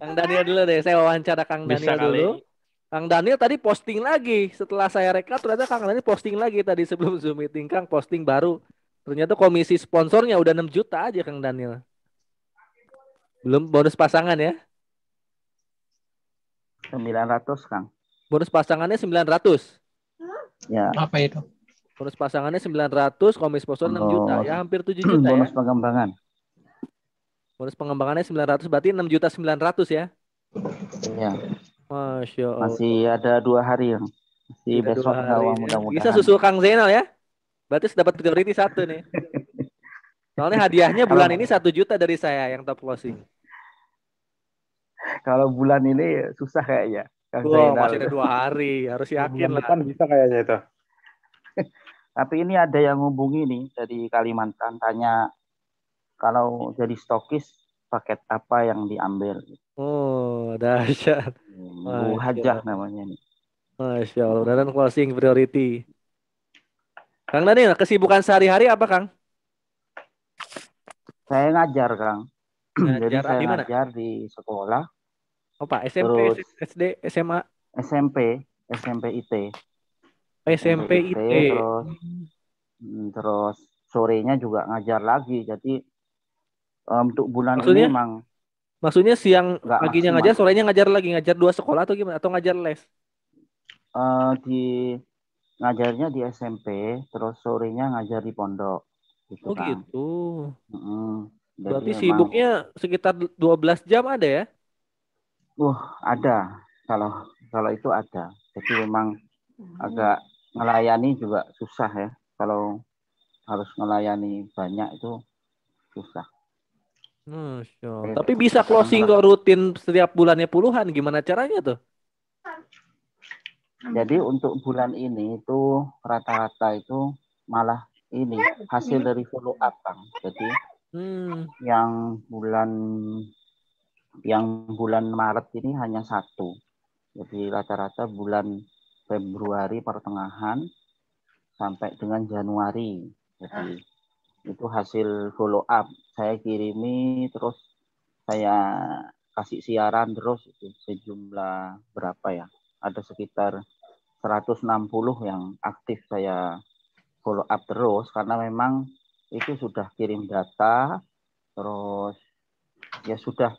Kang Daniel dulu deh. Saya wawancara Kang Bisa Daniel kali. dulu. Kang Daniel tadi posting lagi. Setelah saya rekap ternyata Kang Daniel posting lagi tadi sebelum Zoom meeting. Kang posting baru. Ternyata komisi sponsornya udah 6 juta aja Kang Daniel. Belum bonus pasangan ya. 900 Kang. Bonus pasangannya 900. Ya, Apa itu? Bonus pasangannya 900, komisi sponsor 6 juta. bonus Ya hampir 7 juta ya. bonus pengembangan. Bonus pengembangannya 900 berarti 6 juta 900 ya. Ya, Masya masih Allah. ada 2 hari yang masih Tidak dua besok hari insya ya. Bisa mudah-mudahan. susul Kang Zainal ya. Berarti dapat priority satu nih. Soalnya hadiahnya Kalau bulan ini 1 juta dari saya yang top closing. kalau bulan ini susah kayaknya Kang Wow, Zainal. masih ada 2 hari. Harus yakin Bulan lah. depan bisa kayaknya itu. Tapi ini ada yang ngubungi nih dari Kalimantan tanya kalau jadi stokis paket apa yang diambil. Oh, dahsyat. Bu Masya Hajah Allah. namanya nih. Masya Allah. Dan closing priority. Kang Daniel, kesibukan sehari-hari apa Kang? Saya ngajar Kang. Jadi Ngajar saya di mana? ngajar di sekolah, Oh Pak, SMP, terus SD, SMA, SMP, SMP IT, SMP SMP IT, IT. terus sorenya juga ngajar lagi. Jadi untuk bulan ini Maksudnya? emang Maksudnya siang nggak paginya maksimal. ngajar, sorenya ngajar lagi, ngajar dua sekolah atau gimana? Atau ngajar les? Di ngajarnya di SMP, terus sorenya ngajar di pondok, gitu Oh Kang. gitu. Jadi Berarti memang, sibuknya sekitar 12 jam ada ya? ada kalau kalau itu ada. Jadi memang agak ngelayani juga susah ya. Kalau harus melayani banyak itu susah. Masya Allah. Oke, Tapi bisa sekarang closing lah. kok rutin setiap bulannya puluhan. Gimana caranya tuh? Jadi untuk bulan ini itu rata-rata itu malah ini hasil dari follow up Kang. Jadi Hmm. yang bulan Maret ini hanya satu. Jadi rata-rata bulan Februari pertengahan sampai dengan Januari. Jadi itu hasil follow up. Saya kirimi terus saya kasih siaran terus itu sejumlah berapa ya? Ada sekitar 160 yang aktif saya follow up terus karena memang itu sudah kirim data terus ya sudah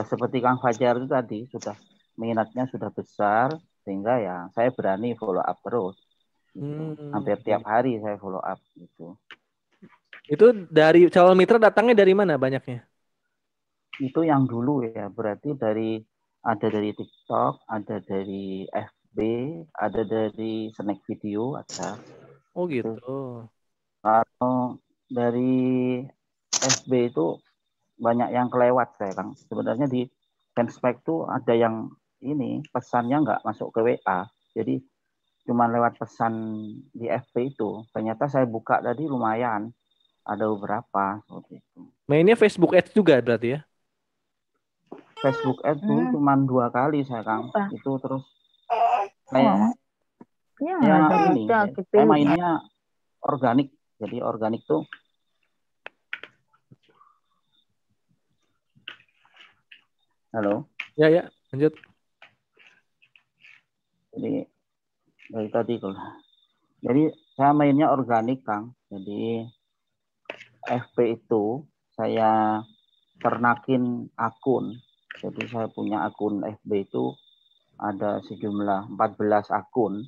seperti Kang Fajar itu tadi sudah minatnya sudah besar sehingga ya saya berani follow up terus gitu. Hmm. Hampir tiap hari saya follow up gitu. Itu dari calon mitra datangnya dari mana banyaknya? Itu yang dulu ya, berarti ada dari TikTok, ada dari FB, ada dari Snack Video, ada Oh itu. gitu. Kalau dari FB itu banyak yang kelewat saya Kang. Sebenarnya di fanspage tuh ada yang ini pesannya nggak masuk ke WA. Jadi cuma lewat pesan di FB itu. Ternyata saya buka tadi lumayan ada beberapa seperti itu. Mainnya Facebook Ads juga berarti ya? Facebook Ads tuh cuma 2 kali saya Kang. Itu terus saya saya mainnya organik. Jadi organik tuh halo. Ya ya, lanjut. Jadi dari tadi kalau jadi saya mainnya organik Kang. Jadi FB itu saya ternakin akun. Jadi saya punya akun FB itu ada sejumlah 14 akun.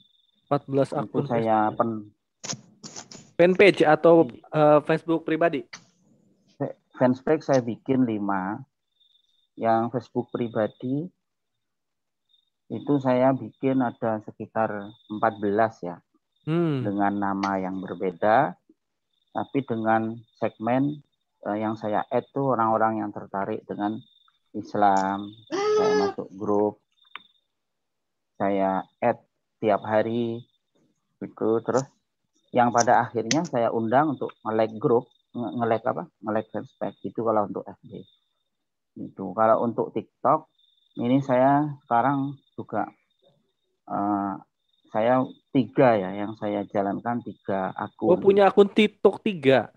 14 Itu akun saya Facebook. Fanpage atau Facebook pribadi? fanspage saya bikin 5. Yang Facebook pribadi itu saya bikin ada sekitar 14 ya. Dengan nama yang berbeda, tapi dengan segmen yang saya add tuh orang-orang yang tertarik dengan Islam. Saya masuk grup, saya add tiap hari gitu. Terus yang pada akhirnya saya undang untuk nge-like grup, nge-like fanspage gitu kalau untuk FB. Itu kalau untuk TikTok ini saya sekarang juga saya 3 ya yang saya jalankan 3 Oh akun. punya akun TikTok 3.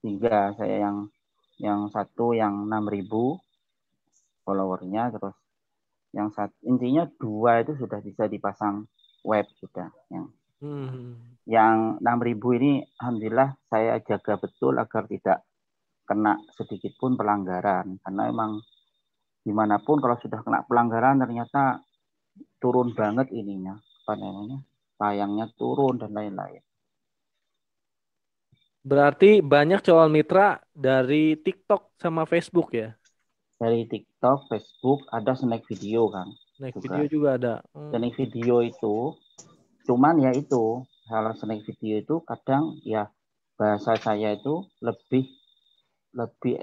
3 saya yang satu yang 6.000, followernya, terus yang intinya 2 itu sudah bisa dipasang web sudah. Yang 6.000 ini alhamdulillah saya jaga betul agar tidak kena sedikit pun pelanggaran, karena emang gimana pun kalau sudah kena pelanggaran ternyata turun banget ininya, apa namanya, tayangnya turun dan lain-lain. Berarti banyak calon mitra dari TikTok sama Facebook ya? Dari TikTok, Facebook, ada snack video kan. Snack video juga ada. Snack video itu, cuman ya itu, kalau snack video itu kadang ya bahasa saya itu lebih lebih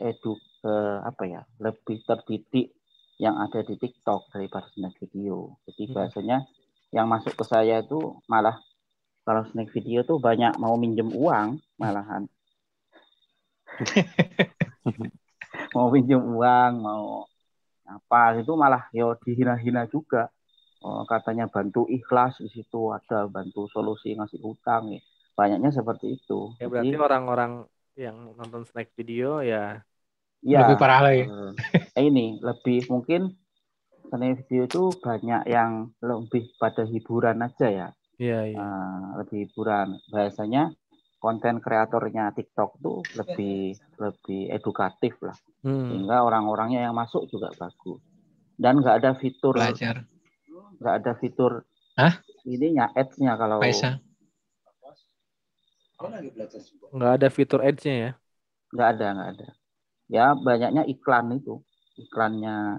terdidik yang ada di TikTok daripada snack video. Jadi bahasanya yang masuk ke saya itu malah kalau snack video tuh banyak mau minjem uang malahan. Mau pinjam uang, mau apa itu malah yo dihina-hina juga. Oh, katanya bantu ikhlas, di situ ada bantu solusi ngasih utang ya. Banyaknya seperti itu. Ya berarti orang-orang yang nonton snack video ya lebih parah lagi. Ini lebih mungkin snack video itu banyak yang lebih pada hiburan aja ya. Iya. Lebih hiburan. Bahasanya konten kreatornya TikTok tuh lebih edukatif lah, sehingga orang-orangnya yang masuk juga bagus. Dan nggak ada fitur belajar, nggak ada fitur ininya ads-nya kalau nggak ada fitur ads-nya ya? Nggak ada. Ya banyaknya iklannya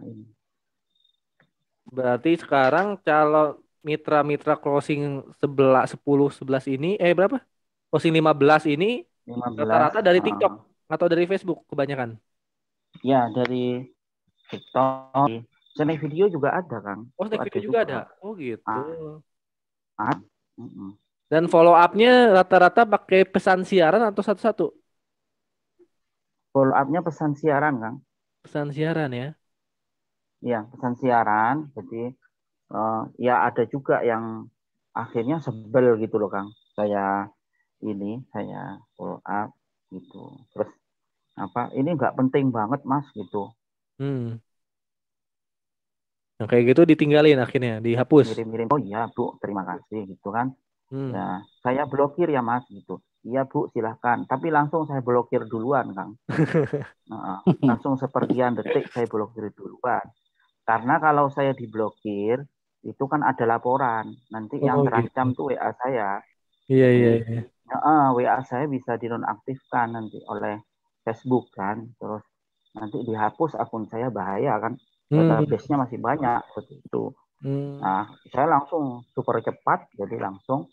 ini. Berarti sekarang calon mitra-mitra closing 11 ini berapa? Closing 15 ini 15, rata-rata dari TikTok atau dari Facebook kebanyakan? Ya, dari TikTok. Snack video juga ada, Kang. Oh, snack video juga ada. Oh, gitu. Dan follow up-nya rata-rata pakai pesan siaran atau satu-satu? Follow up-nya pesan siaran, Kang. Pesan siaran ya? Iya, pesan siaran. Jadi ya ada juga yang akhirnya sebel gitu loh, Kang. Saya follow up gitu. Terus ini nggak penting banget, Mas, gitu. Nah, kayak gitu ditinggalin akhirnya, dihapus. Mirim-mirim, oh iya Bu, terima kasih gitu kan. Ya, saya blokir ya Mas gitu. Iya Bu, silahkan. Tapi langsung saya blokir duluan, Kang. Langsung seperkian detik saya blokir duluan. Karena kalau saya diblokir, itu kan ada laporan. Nanti yang terancam tuh WA saya. Iya. WA saya bisa dinonaktifkan nanti oleh Facebook kan. Terus nanti dihapus akun saya, bahaya kan. Database-nya masih banyak seperti itu. Nah, saya langsung super cepat, jadi langsung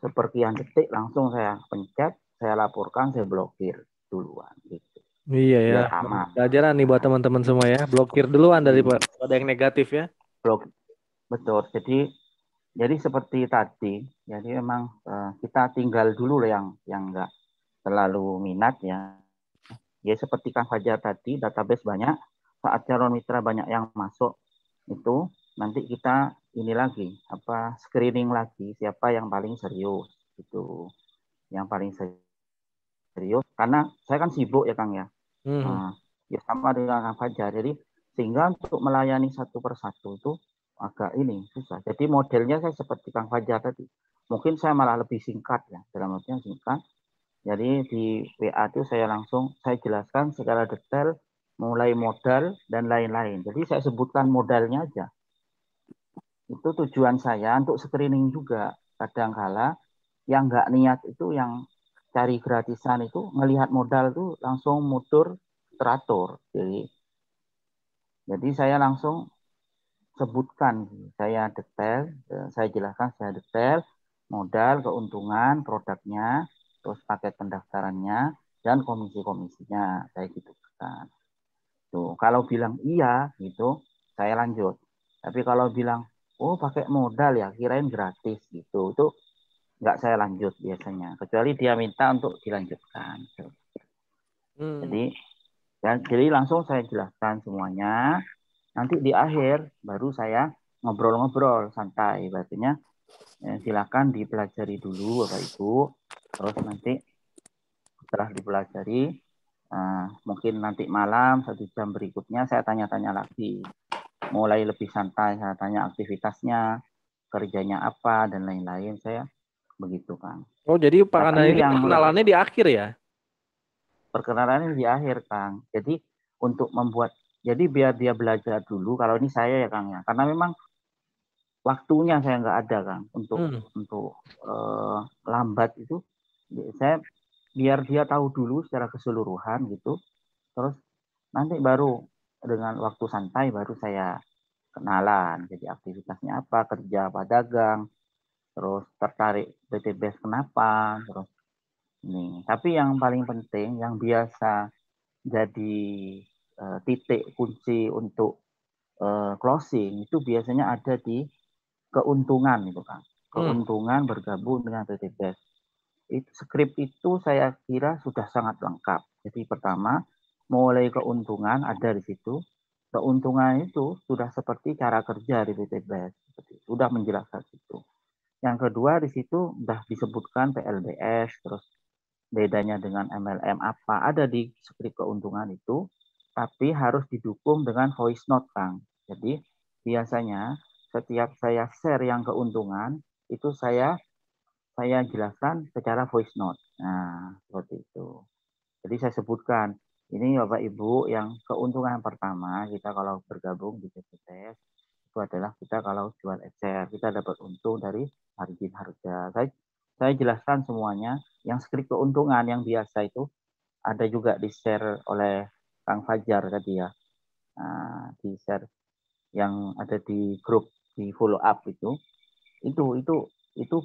seperkian detik langsung saya pencet, saya laporkan, saya blokir duluan gitu. Iya ya. Pelajaran nih buat teman-teman semua ya. Blokir duluan daripada yang negatif ya. Betul. Jadi seperti tadi, jadi memang kita tinggal dulu yang nggak terlalu minat ya. Ya seperti Kang Fajar tadi, database banyak, saat calon mitra banyak yang masuk itu nanti kita ini lagi screening lagi siapa yang paling serius gitu, yang paling serius karena saya kan sibuk ya Kang ya. Ya sama dengan Kang Fajar, jadi sehingga untuk melayani satu persatu itu agak susah. Jadi modelnya saya seperti Kang Fajar tadi, mungkin saya malah lebih singkat ya, dalam artian singkat. Jadi di WA itu saya jelaskan secara detail mulai modal dan lain-lain. Jadi saya sebutkan modalnya aja. Itu tujuan saya untuk screening juga. Kadang-kala yang nggak niat itu, yang cari gratisan itu, ngelihat modal itu langsung mundur teratur. Jadi saya langsung sebutkan, saya detail, saya jelaskan secara detail modal, keuntungan, produknya, terus paket pendaftarannya, dan komisi-komisinya, saya gitu kan. Tuh, kalau bilang iya gitu, saya lanjut. Tapi kalau bilang oh pakai modal ya, kirain gratis gitu, itu nggak saya lanjut biasanya, kecuali dia minta untuk dilanjutkan. Jadi langsung saya jelaskan semuanya. Nanti di akhir baru saya ngobrol-ngobrol santai, artinya silakan dipelajari dulu Bapak Ibu. Terus nanti setelah dipelajari Mungkin nanti malam 1 jam berikutnya saya tanya-tanya lagi. Mulai lebih santai, saya tanya aktivitasnya, kerjanya apa, dan lain-lain. Saya begitu, Kang. Oh, jadi Pak Kandan Tapi ini yang perkenalannya di akhir ya? perkenalan di akhir, Kang. Jadi untuk membuat, jadi biar dia belajar dulu. Kalau ini saya ya, Kang ya, karena memang waktunya saya nggak ada, Kang, untuk lambat itu. Saya biar dia tahu dulu secara keseluruhan gitu. Terus nanti baru dengan waktu santai baru saya kenalan. Jadi aktivitasnya apa, kerja apa, dagang, terus tertarik PTBS kenapa, terus ini. Tapi yang paling penting, yang biasa jadi titik kunci untuk closing itu biasanya ada di keuntungan itu, Kang. Keuntungan bergabung dengan PTBS. Skrip itu saya kira sudah sangat lengkap. Jadi pertama, mulai keuntungan ada di situ. Keuntungan itu sudah seperti cara kerja di PTBS. Sudah menjelaskan itu. Yang kedua di situ sudah disebutkan PLBS, terus bedanya dengan MLM apa, ada di skrip keuntungan itu, tapi harus didukung dengan voice note, Kang. Jadi biasanya setiap saya share yang keuntungan, itu saya jelaskan secara voice note. Nah, seperti itu. Jadi saya sebutkan, ini Bapak Ibu yang keuntungan pertama kita kalau bergabung di PTS itu adalah kita kalau jual ecer, kita dapat untung dari margin harga. Saya jelaskan semuanya. Yang skrip keuntungan yang biasa itu ada juga di-share oleh Kang Fajar tadi ya. Nah, di-share yang ada di grup di follow up itu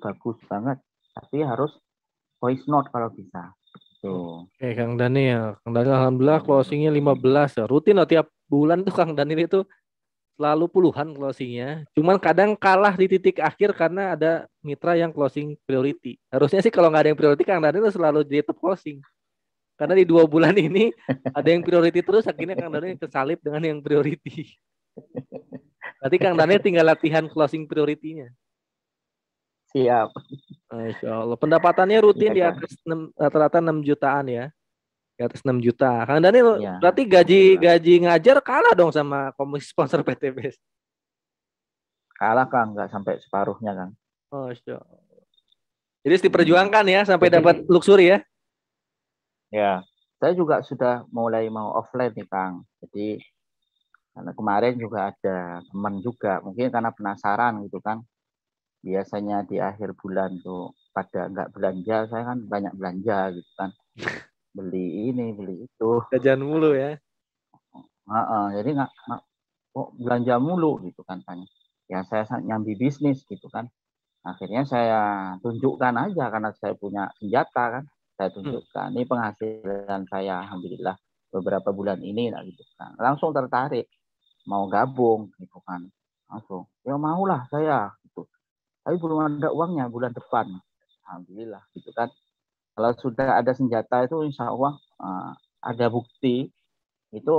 bagus banget, tapi harus voice note kalau bisa. Tuh. Oke, Kang Daniel. Kang Daniel alhamdulillah closingnya 15 ya. Rutin loh tiap bulan tuh Kang Daniel itu selalu puluhan closingnya. Cuman kadang kalah di titik akhir karena ada mitra yang closing priority. Harusnya sih kalau nggak ada yang priority Kang Daniel selalu jadi top closing. Karena di 2 bulan ini ada yang priority terus akhirnya Kang Daniel kesalip dengan yang priority. Berarti Kang Daniel tinggal latihan closing priority-nya. Siap. Masya Allah. Pendapatannya rutin Iya, di Kang. atas rata-rata 6 jutaan ya. Di atas 6 juta. Kang Daniel Iya, berarti gaji alhamdulillah. gaji ngajar kalah dong sama komisi sponsor PTBS. Kalah, Kang, nggak sampai separuhnya, Kang. Masya Allah. Jadi harus diperjuangkan ya sampai Jadi dapat luxury ya. ya, saya juga sudah mulai mau offline nih, Kang. Jadi karena kemarin juga ada teman juga, mungkin karena penasaran gitu kan. Biasanya di akhir bulan tuh pada nggak belanja, saya kan banyak belanja gitu kan. Beli ini, beli itu. Jajan mulu ya. Jadi nggak kok belanja mulu gitu kan. Ya saya nyambi bisnis gitu kan. Akhirnya saya tunjukkan aja karena saya punya senjata kan. Saya tunjukkan, ini penghasilan saya alhamdulillah beberapa bulan ini lah gitu kan. Langsung tertarik mau gabung gitu kan. Langsung, ya maulah saya gitu. Tapi belum ada uangnya bulan depan. Alhamdulillah gitu kan. Kalau sudah ada senjata itu insya Allah ada bukti itu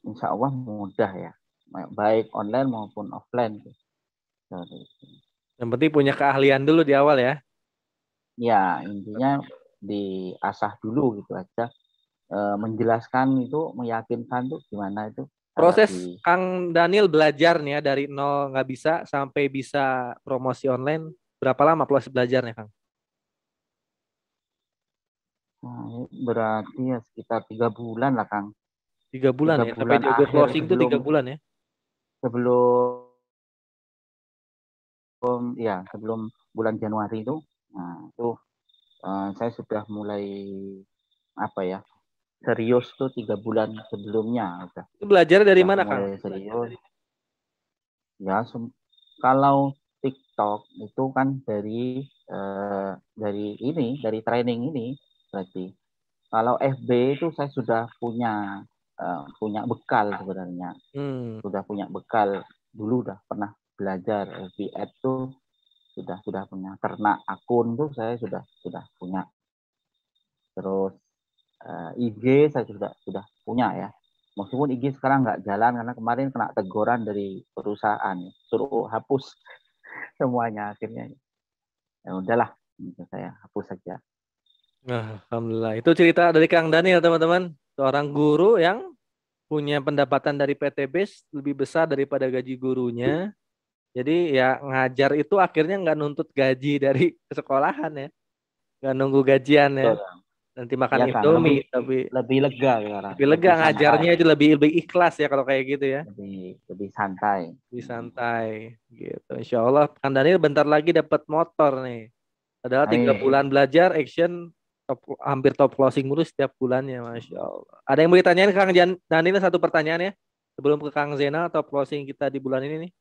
insya Allah mudah ya. Baik online maupun offline. Yang penting punya keahlian dulu di awal ya. Ya intinya diasah dulu gitu aja. Menjelaskan itu, meyakinkan tuh gimana itu. Kalau Proses di Kang Daniel belajar nih ya dari nol nggak bisa sampai bisa promosi online. Berapa lama proses belajarnya Kang? berarti ya sekitar 3 bulan lah, Kang. 3 bulan tiga ya. Sampai bulan jago akhir closing itu 3 bulan ya. sebelum sebelum bulan Januari itu, nah itu saya sudah mulai apa ya serius tuh 3 bulan sebelumnya Itu belajar dari udah mana Kang? mulai serius ya. Kalau TikTok itu kan dari training ini berarti. Kalau FB itu saya sudah punya bekal sebenarnya. Sudah punya bekal, dulu udah pernah belajar FB Ad tuh, sudah punya ternak akun tuh saya sudah punya. Terus IG saya sudah punya ya. Meskipun IG sekarang nggak jalan karena kemarin kena teguran dari perusahaan suruh hapus semuanya. Akhirnya ya udahlah, saya hapus saja. Nah, alhamdulillah. Itu cerita dari Kang Daniel, teman-teman. Seorang guru yang punya pendapatan dari PTBS lebih besar daripada gaji gurunya. Jadi ya ngajar itu akhirnya nggak nuntut gaji dari sekolahan ya. Nggak nunggu gajian ya. Betul. Nanti makan Ya Kang, lebih Indomie, tapi lebih lega sekarang, lebih lega lebih santai, ngajarnya itu lebih lebih ikhlas ya kalau kayak gitu ya. lebih santai. Lebih santai gitu. Insya Allah Kang Daniel bentar lagi dapat motor nih. Padahal 3 bulan Amin. belajar action hampir top closing mulu setiap bulannya, Masya Allah. Ada yang mau ditanyain Kang Daniel satu pertanyaan ya? Sebelum ke Kang Zena top closing kita di bulan ini nih.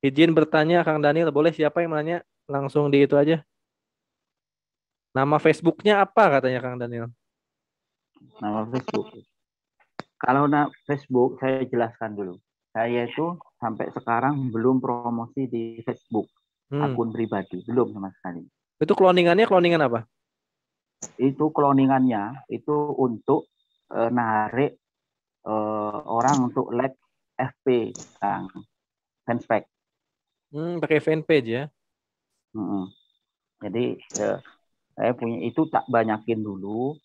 Izin bertanya Kang Daniel, boleh siapa yang menanya? Langsung di itu aja. Nama Facebooknya apa katanya Kang Daniel? Nama Facebook. Kalau Facebook saya jelaskan dulu. Saya itu sampai sekarang belum promosi di Facebook Hmm. akun pribadi, belum sama sekali. Itu cloningannya cloningan apa? Itu cloningannya itu untuk narik orang untuk like FP, Kang, fanspage. Pakai fanpage ya. Mm-mm. Jadi saya punya itu tak banyakin dulu.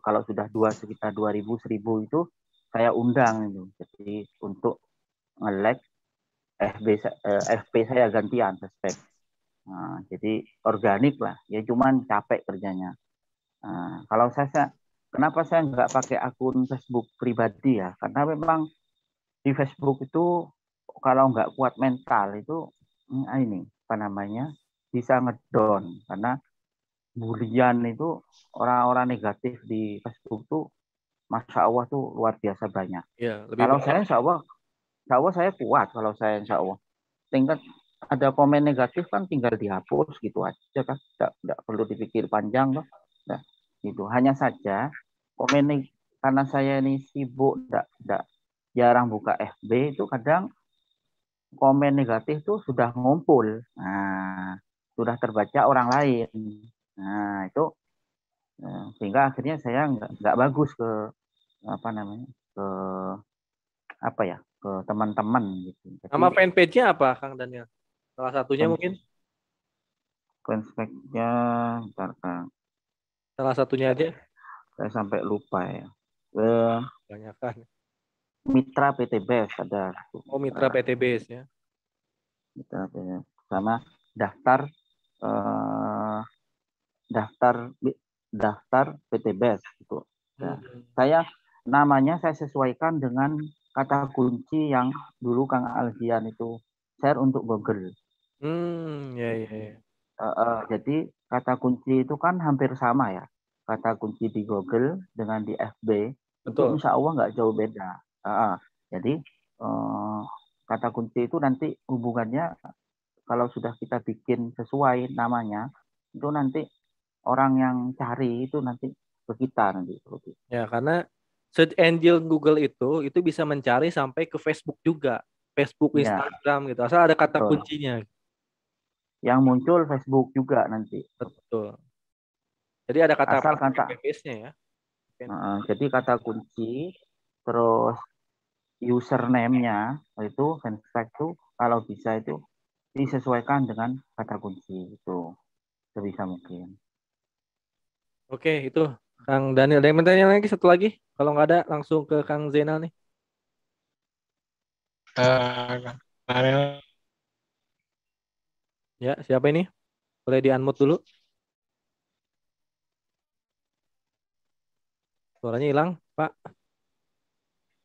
Kalau sudah sekitar 2000 1000 itu saya undang itu. Jadi untuk nge-like FP saya gantian respect. Nah, jadi organik lah. Ya cuman capek kerjanya. Nah, kalau kenapa saya nggak pakai akun Facebook pribadi ya? Karena memang di Facebook itu kalau nggak kuat mental itu ini apa namanya bisa ngedon karena bulian itu orang-orang negatif di Facebook tuh Masya Allah tuh luar biasa banyak. Ya, lebih Kalau banyak. saya insya Allah saya kuat kalau saya insya Allah. Tingkat ada komen negatif kan tinggal dihapus gitu aja kan. Tidak perlu dipikir panjang loh. Nah, itu hanya saja komen karena saya ini sibuk tidak jarang buka FB itu kadang komen negatif tuh sudah ngumpul. Nah, sudah terbaca orang lain. Nah, itu sehingga akhirnya saya nggak bagus ke apa namanya ke apa ya ke teman-teman gitu. Jadi Nama fanpage-nya apa Kang Daniel? Salah satunya mungkin? konspeknya ntar Kang, Salah satunya aja. saya sampai lupa ya. Eh, Banyak kan. Mitra PT BES ada Oh, Mitra PTBS ya. Mitra PT, sama daftar eh, daftar daftar PT BES gitu. Nah, Hmm. saya namanya saya sesuaikan dengan kata kunci yang dulu Kang Algian itu share untuk Google. Ya, ya, ya. Jadi kata kunci itu kan hampir sama ya. Kata kunci di Google dengan di FB itu Betul. insya Allah nggak jauh beda. Jadi uh, kata kunci itu nanti hubungannya kalau sudah kita bikin sesuai namanya itu nanti orang yang cari itu nanti ke kita nanti. Ya, karena search engine Google itu bisa mencari sampai ke Facebook juga. Facebook, Ya, Instagram gitu. Asal ada kata betul. kuncinya. Yang muncul Facebook juga nanti. Betul. Jadi ada kata Asal kata base-nya ya. jadi kata kunci terus username-nya itu fanspage itu kalau bisa itu disesuaikan dengan kata kunci itu sebisa mungkin. Oke, itu Kang Daniel. Ada yang mau tanya lagi satu lagi? Kalau nggak ada, langsung ke Kang Zainal nih. Kemarin Ya, siapa ini? Boleh di-unmute dulu. Suaranya hilang, Pak.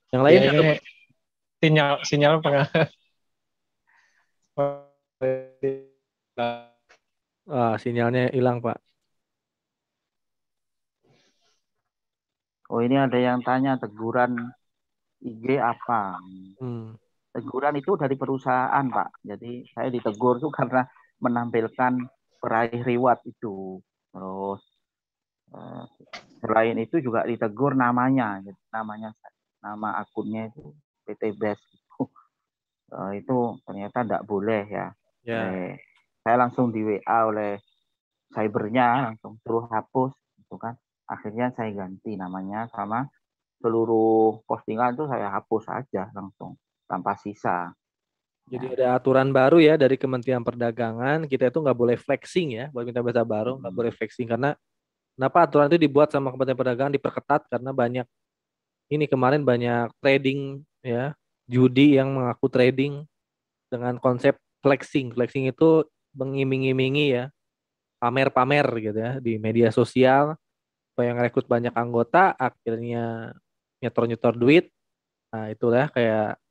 Yang ya lain satu. ini sinyal sinyal pernah Sinyalnya hilang, Pak. Oh ini ada yang tanya teguran IG apa? Hmm. Teguran itu dari perusahaan Pak. Jadi saya ditegur tuh karena menampilkan peraih reward itu. Terus eh, selain itu juga ditegur namanya, gitu. Nama akunnya itu PT Best itu. Itu ternyata tidak boleh ya. Ya. Saya langsung di WA oleh cybernya langsung suruh hapus itu kan. Akhirnya saya ganti namanya sama seluruh postingan itu saya hapus aja langsung tanpa sisa. Jadi ada aturan baru ya dari Kementerian Perdagangan, kita itu nggak boleh flexing ya, buat mitra biasa baru nggak boleh flexing karena kenapa aturan itu dibuat sama Kementerian Perdagangan diperketat karena kemarin banyak trading ya, judi yang mengaku trading dengan konsep flexing. Flexing itu mengiming-imingi ya, pamer-pamer gitu ya di media sosial supaya ngerekrut banyak anggota, akhirnya nyetor-nyetor duit. Nah, itulah kayak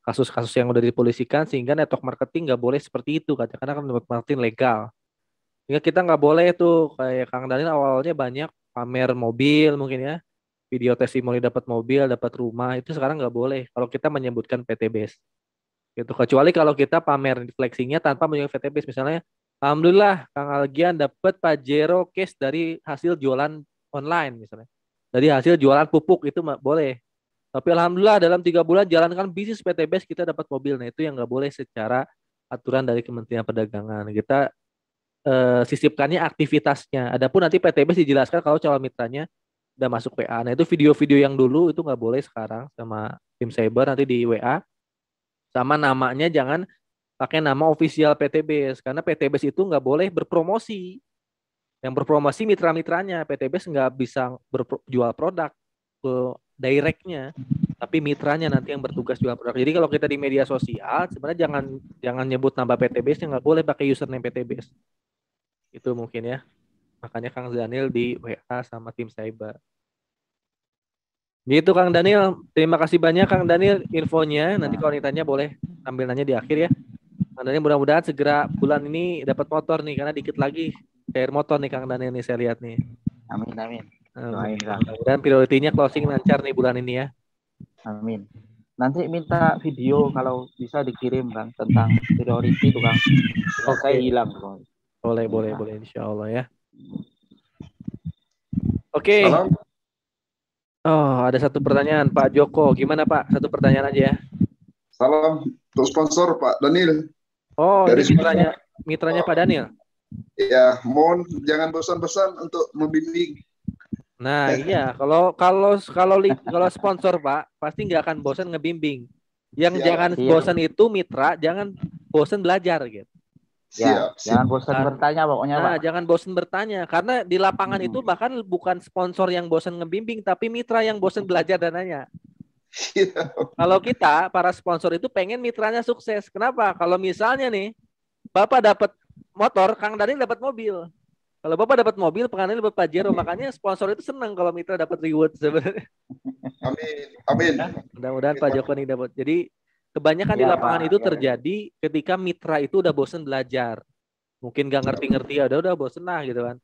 kasus-kasus yang udah dipolisikan sehingga network marketing nggak boleh seperti itu karena kan network marketing legal. Sehingga kita nggak boleh tuh kayak Kang Daniel awalnya banyak pamer mobil mungkin ya, video testimoni dapat mobil, dapat rumah, itu sekarang nggak boleh kalau kita menyebutkan PTBase. Gitu. Kecuali kalau kita pamer flexingnya tanpa menyebutkan PTBase, misalnya alhamdulillah Kang Algian dapat Pajero case dari hasil jualan online misalnya. Dari hasil jualan pupuk itu boleh. Tapi alhamdulillah dalam 3 bulan jalankan bisnis PTBase kita dapat mobil. Nah itu yang nggak boleh secara aturan dari Kementerian Perdagangan. Kita sisipkannya aktivitasnya. Adapun nanti PTBase dijelaskan kalau calon mitranya udah masuk WA. Nah itu video-video yang dulu itu nggak boleh sekarang sama tim cyber nanti di WA. Sama namanya jangan pakai nama official PTBase karena PTBase itu nggak boleh berpromosi. Yang berpromosi mitra-mitranya. PTBase nggak bisa jual produk ke directnya, tapi mitranya nanti yang bertugas jual produk. Jadi kalau kita di media sosial sebenarnya jangan nyebut nama PTBase, nggak boleh pakai username PTBase. Itu mungkin ya. Makanya Kang Daniel di WA sama tim cyber. Gitu Kang Daniel, terima kasih banyak Kang Daniel infonya. Nanti kalau ditanya boleh ambil nanya di akhir ya. Kang Daniel mudah-mudahan segera bulan ini dapat motor nih karena dikit lagi cair motor nih Kang Daniel nih saya lihat nih. Amin. Dan prioritinya closing lancar nih bulan ini ya. Amin. Nanti minta video kalau bisa dikirim Kang tentang priority itu Kang. Saya hilang Kang. Boleh insya Allah ya. Oke. Oh, ada satu pertanyaan Pak Joko. Gimana Pak? Satu pertanyaan aja ya. Salam untuk sponsor Pak Daniel. Oh, dari mitranya Pak Daniel. Ya, mohon jangan bosan-bosan untuk membimbing. Nah, iya, kalau sponsor Pak, pasti nggak akan bosan ngebimbing. Yang jangan bosan itu mitra, jangan bosan belajar gitu. Siap. Jangan bosan bertanya pokoknya Pak. Jangan bosan bertanya karena di lapangan itu bahkan bukan sponsor yang bosan ngebimbing, tapi mitra yang bosan belajar dan nanya. Kalau kita para sponsor itu pengen mitranya sukses. Kenapa? Kalau misalnya nih Bapak dapat motor, Kang Daniel dapat mobil. Kalau Bapak dapat mobil, Kang Daniel dapat Pajero. Makanya sponsor itu senang kalau mitra dapat reward sebenarnya. Amin. Mudah-mudahan Pak Joko nih dapat. Jadi kebanyakan di lapangan itu terjadi ketika mitra itu udah bosen belajar. Mungkin gak ngerti-ngerti, ya udah bosen lah gitu kan.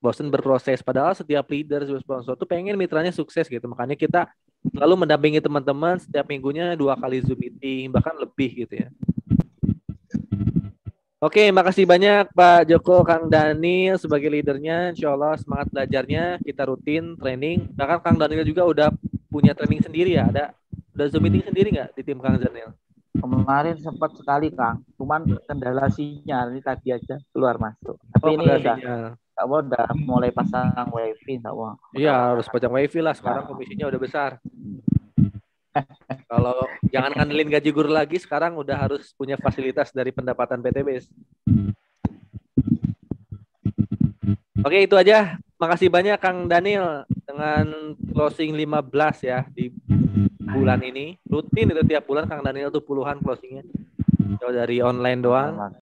Bosen berproses. Padahal setiap leader, sponsor tuh pengen mitranya sukses gitu. Makanya kita selalu mendampingi teman-teman setiap minggunya 2 kali Zoom meeting, bahkan lebih gitu ya. Oke, makasih banyak Pak Joko, Kang Daniel sebagai leadernya. Insya Allah semangat belajarnya, kita rutin training. Bahkan Kang Daniel juga udah punya training sendiri ya, udah Zoom meeting sendiri nggak di tim Kang Daniel? Kemarin sempat sekali Kang, cuman kendala sinyal ini tadi aja keluar masuk. Tapi ini udah mulai pasang wifi, Iya harus pasang wifi lah. Sekarang komisinya udah besar. Kalau jangan ngandelin gaji guru lagi, sekarang udah harus punya fasilitas dari pendapatan PTBase. Oke, itu aja. Makasih banyak Kang Daniel dengan closing 15 ya di bulan ini. Rutin itu tiap bulan Kang Daniel tuh puluhan closingnya. Dari online doang.